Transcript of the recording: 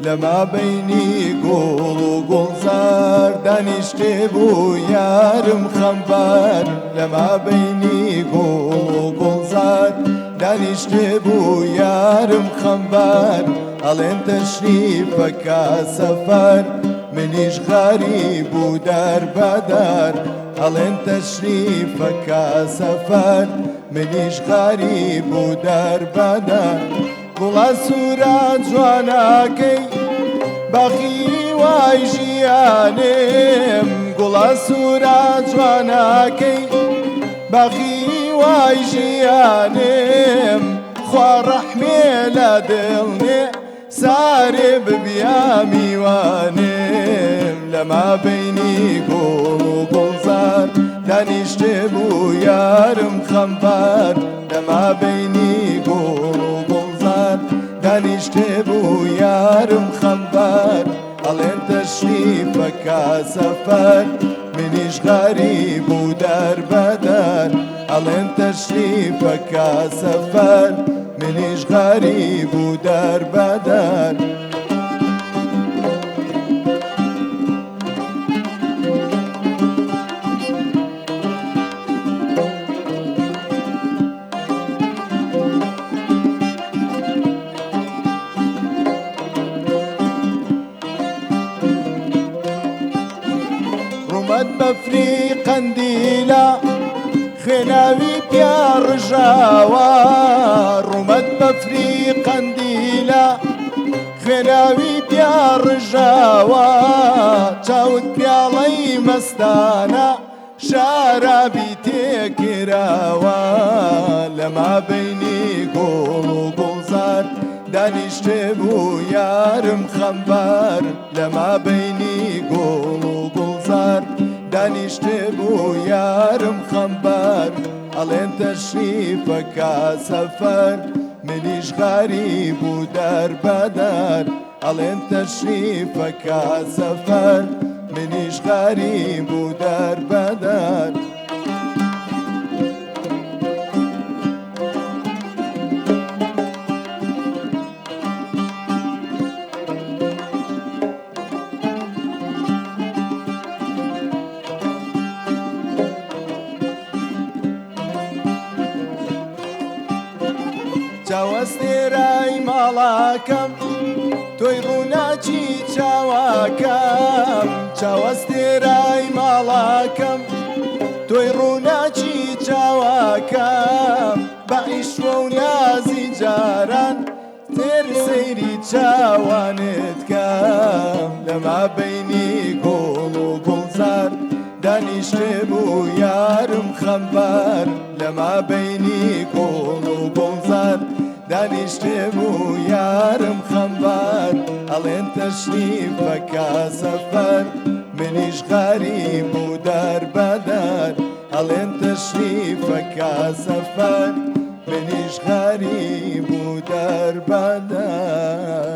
لما بيني قول وقلزار دانشتي بو يارم خنبار لما بيني قول وقلزار دانشتي بو يارم خنبار ألين تشريفك سفر منيش غريب ودار بدار ألين تشريفك سفر منيش غريب ودار بدار قوڵە سوورە جوانەکەی بەخی وای ژیانێم گوڵە سوورە جوانەکەی بەخی وای ژیانێم خوا ڕەحمێ لە دڵنێ سارێ ببیا میوانێم لەما بەینی گوڵ و گوڵزار دانیشتێ بوو یارم خەمبار لەما بەینی گوڵ و دانیشتێ بوو یارم خەمبار ئەڵێن تەشریفەکە سەفەر منیش غەریب و دەربەدەر ئەڵێن تەشریفەکە سەفەر منیش غەریب و دەربەدەر بەفری قەندیلە خوێناوی پیا ڕژاوە ڕوومەت بەفری قەندیلە خوێناوی پیا ڕژاوە چاوت پیاڵەی مەستانە شارابی تێکراوە لەما بەینی گوڵ و گوڵزار دانیشتێ بوو یارم خەمبار لەما بەینی گوڵ و گوڵزار دانیشتێ بوو یارم خەمبار ئەڵێن تەشریفەکە سەفەر منیش غەریب و دەربەدەر ئەڵێن تەشریفەکە سەفەر منیش غەریب و دەربەدەر چاوەستێرای ماڵاکەم تۆی ڕووناچی چاواکەم چاوەستێرای ماڵاکەم تۆی ڕووناچی چاواکەم بە ئیشوە و نازی جاران تێر سەیری چاوانت کەم لەما بەینی گوڵ و گوڵزار دانیشتێ بوو یارم خەمبار لەما بەینی گوڵ و گوڵزار دانیشتێ بوو یارم خەمبار ئەڵێن تەشریفەکە سەفەر منیش غەریب و دەربەدەر ئەڵێن تەشریفەکە سەفەر منیش غەریب و دەربەدەر